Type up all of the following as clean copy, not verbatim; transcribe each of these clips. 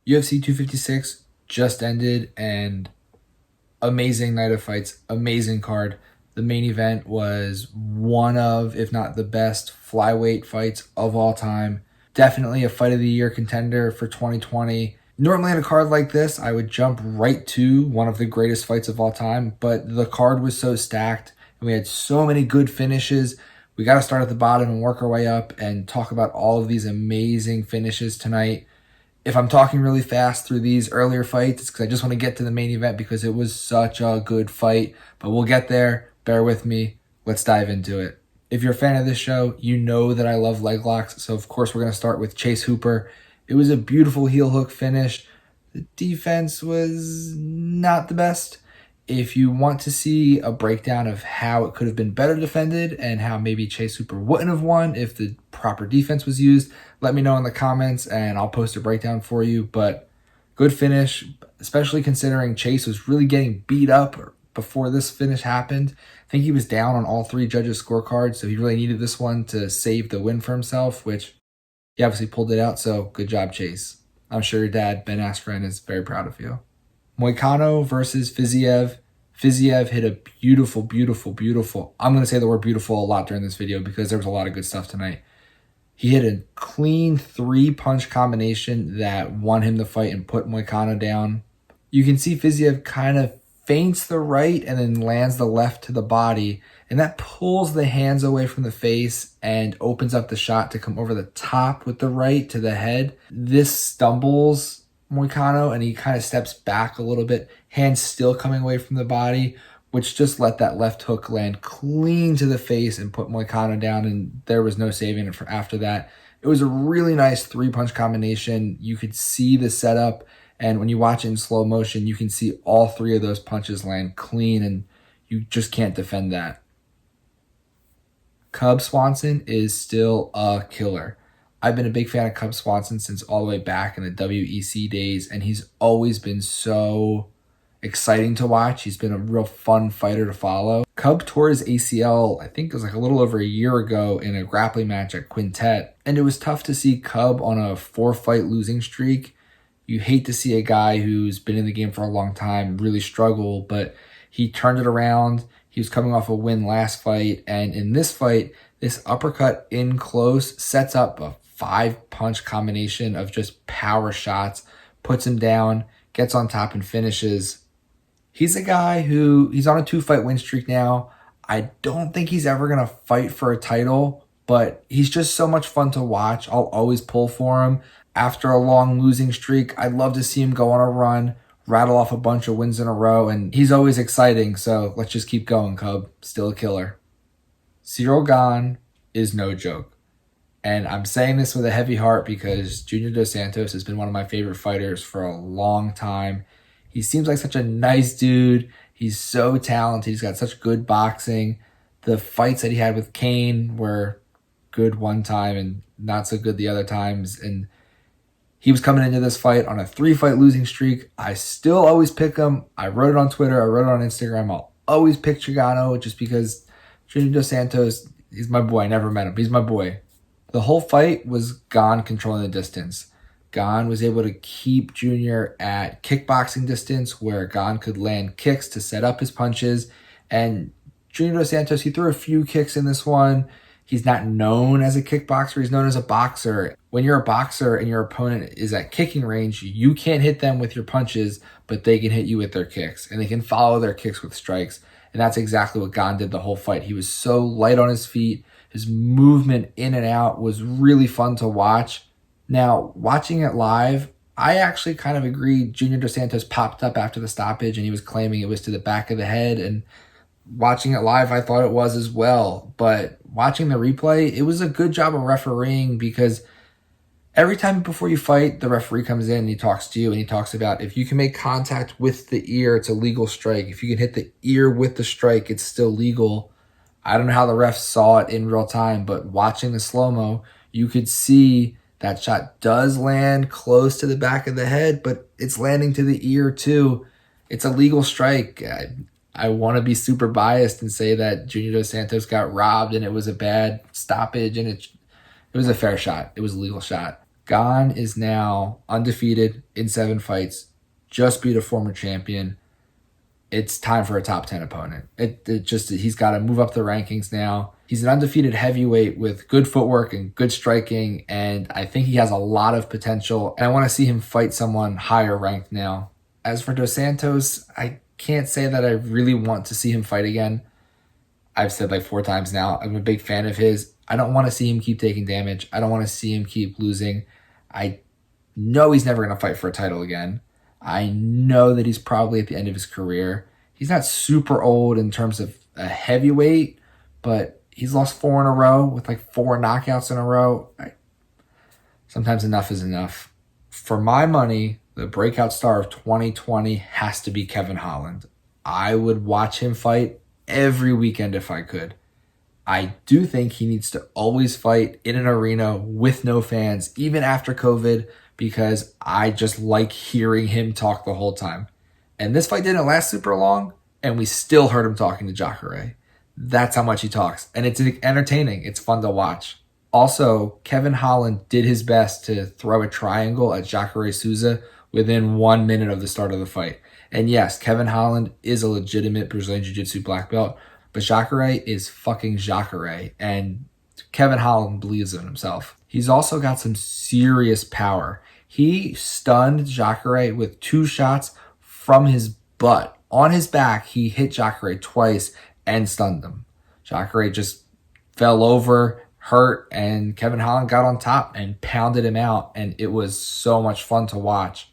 UFC 256 just ended, and amazing night of fights, amazing card. The main event was one of, if not the best, flyweight fights of all time. Definitely a fight of the year contender for 2020. Normally in a card like this, I would jump right to one of the greatest fights of all time, but the card was so stacked and we had so many good finishes. We got to start at the bottom and work our way up and talk about all of these amazing finishes tonight. If I'm talking really fast through these earlier fights, it's because I just want to get to the main event because it was such a good fight. But we'll get there. Bear with me. Let's dive into it. If you're a fan of this show, you know that I love leg locks. So, of course, we're going to start with Chase Hooper. It was a beautiful heel hook finish. The defense was not the best. If you want to see a breakdown of how it could have been better defended and how maybe Chase Hooper wouldn't have won if the proper defense was used, let me know in the comments and I'll post a breakdown for you. But good finish, especially considering Chase was really getting beat up before this finish happened. I think he was down on all three judges' scorecards, so he really needed this one to save the win for himself, which he obviously pulled it out, so good job, Chase. I'm sure your dad, Ben Askren, is very proud of you. Moicano versus Fiziev. Fiziev hit a beautiful, I'm going to say the word beautiful a lot during this video because there was a lot of good stuff tonight. He hit a clean 3-punch combination that won him the fight and put Moicano down. You can see Fiziev kind of feints the right and then lands the left to the body, and that pulls the hands away from the face and opens up the shot to come over the top with the right to the head. This stumbles Moicano and he kind of steps back a little bit, hands still coming away from the body, which just let that left hook land clean to the face and put Moicano down, and there was no saving it for after that. It was a really nice 3-punch combination. You could see the setup, and when you watch it in slow motion, you can see all 3 of those punches land clean, and you just can't defend that. Cub Swanson is still a killer. I've been a big fan of Cub Swanson since all the way back in the WEC days, and he's always been so exciting to watch. He's been a real fun fighter to follow. Cub tore his ACL, I think it was like a little over a year ago in a grappling match at Quintet, and it was tough to see Cub on a 4-fight losing streak. You hate to see a guy who's been in the game for a long time really struggle, but he turned it around. He was coming off a win last fight, and in this fight, this uppercut in close sets up a 5-punch combination of just power shots, puts him down, gets on top and finishes. He's a guy who, he's on a 2-fight win streak now. I don't think he's ever going to fight for a title, but he's just so much fun to watch. I'll always pull for him. After a long losing streak, I'd love to see him go on a run, rattle off a bunch of wins in a row, and he's always exciting, so let's just keep going, Cub. Still a killer. Ciryl Gane is no joke. And I'm saying this with a heavy heart because Junior Dos Santos has been one of my favorite fighters for a long time. He seems like such a nice dude. He's so talented. He's got such good boxing. The fights that he had with Kane were good one time and not so good the other times. And he was coming into this fight on a 3-fight losing streak. I still always pick him. I wrote it on Twitter. I wrote it on Instagram. I'll always pick Chigano just because Junior Dos Santos, he's my boy. I never met him. He's my boy. The whole fight was Gane controlling the distance. Gane was able to keep Junior at kickboxing distance where Gane could land kicks to set up his punches. And Junior Dos Santos, he threw a few kicks in this one. He's not known as a kickboxer. He's known as a boxer. When you're a boxer and your opponent is at kicking range, you can't hit them with your punches, but they can hit you with their kicks. And they can follow their kicks with strikes. And that's exactly what Gane did the whole fight. He was so light on his feet. His movement in and out was really fun to watch. Now, watching it live, I actually kind of agree Junior Dos Santos popped up after the stoppage and he was claiming it was to the back of the head. And watching it live, I thought it was as well. But watching the replay, it was a good job of refereeing because every time before you fight, the referee comes in and he talks to you and he talks about if you can make contact with the ear, it's a legal strike. If you can hit the ear with the strike, it's still legal. I don't know how the refs saw it in real time, but watching the slow-mo, you could see that shot does land close to the back of the head, but it's landing to the ear too. It's a legal strike. I want to be super biased and say that Junior Dos Santos got robbed and it was a bad stoppage and it was a fair shot. It was a legal shot. Gon is now undefeated in 7 fights, just beat a former champion. It's time for a top 10 opponent. He's got to move up the rankings now. He's an undefeated heavyweight with good footwork and good striking, and I think he has a lot of potential, and I want to see him fight someone higher ranked now. As for Dos Santos, I can't say that I really want to see him fight again. I've said like 4 times now, I'm a big fan of his. I don't want to see him keep taking damage. I don't want to see him keep losing. I know he's never going to fight for a title again. I know that he's probably at the end of his career. He's not super old in terms of a heavyweight, but he's lost 4 in a row with like 4 knockouts in a row. Sometimes enough is enough. For my money, the breakout star of 2020 has to be Kevin Holland. I would watch him fight every weekend if I could. I do think he needs to always fight in an arena with no fans, even after COVID, because I just like hearing him talk the whole time. And this fight didn't last super long, and we still heard him talking to Jacare. That's how much he talks. And it's entertaining. It's fun to watch. Also, Kevin Holland did his best to throw a triangle at Jacare Souza within 1 minute of the start of the fight. And yes, Kevin Holland is a legitimate Brazilian Jiu-Jitsu black belt, but Jacare is fucking Jacare, and Kevin Holland believes in himself. He's also got some serious power. He stunned Jacare with 2 shots from his butt. On his back, he hit Jacare twice and stunned him. Jacare just fell over, hurt, and Kevin Holland got on top and pounded him out, and it was so much fun to watch.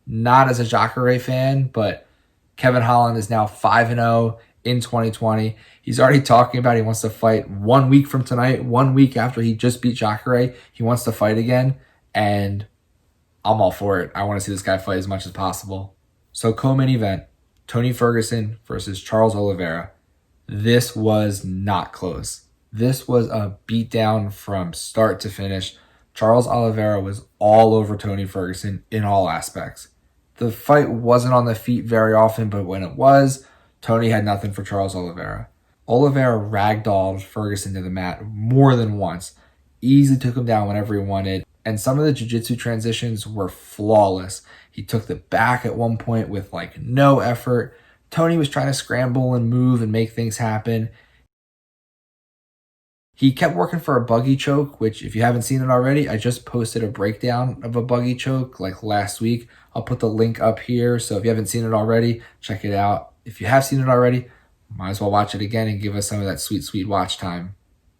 Not as a Jacare fan, but Kevin Holland is now 5-0 in 2020. He's already talking about he wants to fight 1 week from tonight, 1 week after he just beat Jacare. He wants to fight again, and I'm all for it. I want to see this guy fight as much as possible. So co-main event, Tony Ferguson versus Charles Oliveira. This was not close. This was a beatdown from start to finish. Charles Oliveira was all over Tony Ferguson in all aspects. The fight wasn't on the feet very often, but when it was, Tony had nothing for Charles Oliveira. Oliveira ragdolled Ferguson to the mat more than once, easily took him down whenever he wanted, and some of the jiu-jitsu transitions were flawless. He took the back at one point with like no effort. Tony was trying to scramble and move and make things happen. He kept working for a buggy choke, which if you haven't seen it already, I just posted a breakdown of a buggy choke like last week. I'll put the link up here, so if you haven't seen it already, check it out. If you have seen it already, might as well watch it again and give us some of that sweet, sweet watch time.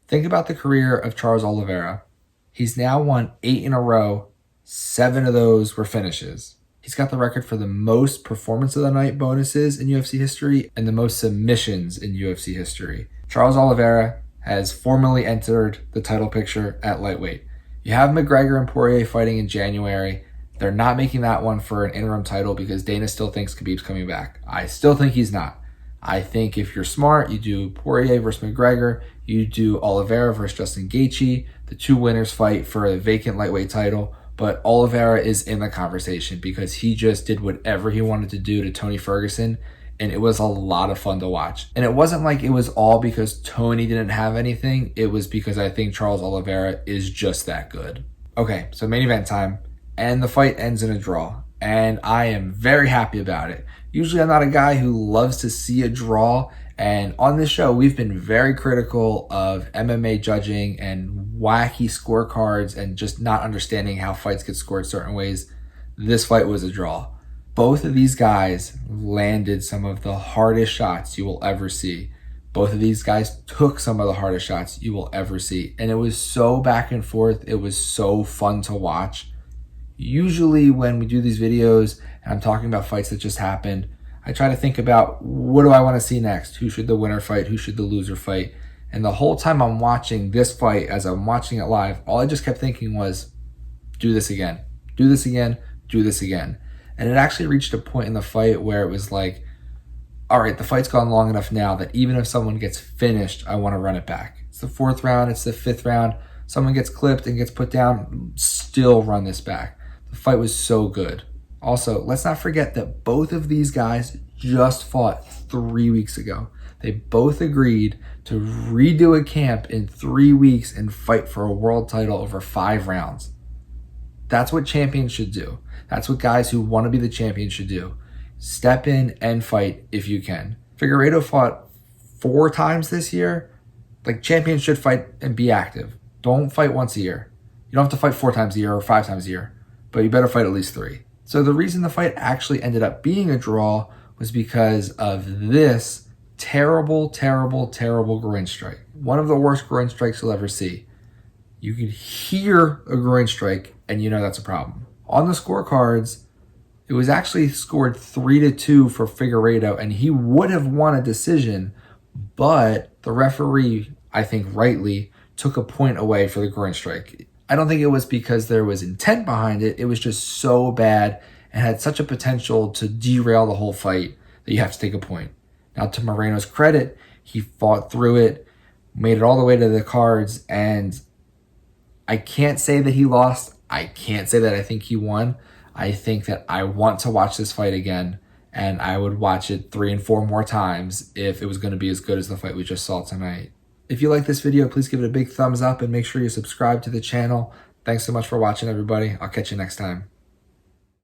Think about the career of Charles Oliveira. He's now won 8 in a row. 7 of those were finishes. He's got the record for the most performance of the night bonuses in UFC history and the most submissions in UFC history. Charles Oliveira has formally entered the title picture at lightweight. You have McGregor and Poirier fighting in January. They're not making that one for an interim title because Dana still thinks Khabib's coming back. I still think he's not. I think if you're smart, you do Poirier versus McGregor, you do Oliveira versus Justin Gaethje. The 2 winners fight for a vacant lightweight title, but Oliveira is in the conversation because he just did whatever he wanted to do to Tony Ferguson, and it was a lot of fun to watch. And it wasn't like it was all because Tony didn't have anything. It was because I think Charles Oliveira is just that good. Okay, so main event time, and the fight ends in a draw, and I am very happy about it. Usually I'm not a guy who loves to see a draw, and on this show we've been very critical of MMA judging and wacky scorecards and just not understanding how fights get scored certain ways. This fight was a draw. Both of these guys landed some of the hardest shots you will ever see. Both of these guys took some of the hardest shots you will ever see. And it was so back and forth. It was so fun to watch. Usually when we do these videos and I'm talking about fights that just happened, I try to think about what do I want to see next? Who should the winner fight? Who should the loser fight? And the whole time I'm watching this fight, as I'm watching it live, all I just kept thinking was, do this again, do this again, do this again. And it actually reached a point in the fight where it was like, all right, the fight's gone long enough now that even if someone gets finished, I want to run it back. It's the 4th round, it's the 5th round. Someone gets clipped and gets put down, still run this back. The fight was so good. Also, let's not forget that both of these guys just fought 3 weeks ago. They both agreed to redo a camp in 3 weeks and fight for a world title over 5 rounds. That's what champions should do. That's what guys who want to be the champion should do. Step in and fight if you can. Figueiredo fought 4 times this year. Like, champions should fight and be active. Don't fight once a year. You don't have to fight 4 times a year or 5 times a year, but you better fight at least 3. So the reason the fight actually ended up being a draw was because of this terrible, terrible, terrible groin strike. One of the worst groin strikes you'll ever see. You could hear a groin strike and you know that's a problem. On the scorecards, it was actually scored 3-2 for Figueiredo, and he would have won a decision, but the referee, I think rightly, took a point away for the groin strike. I don't think it was because there was intent behind it. It was just so bad and had such a potential to derail the whole fight that you have to take a point. Now, to Moreno's credit, he fought through it, made it all the way to the cards, and I can't say that he lost. I can't say that I think he won. I think that I want to watch this fight again, and I would watch it 3 and 4 more times if it was going to be as good as the fight we just saw tonight. If you like this video, please give it a big thumbs up and make sure you subscribe to the channel. Thanks so much for watching, everybody. I'll catch you next time.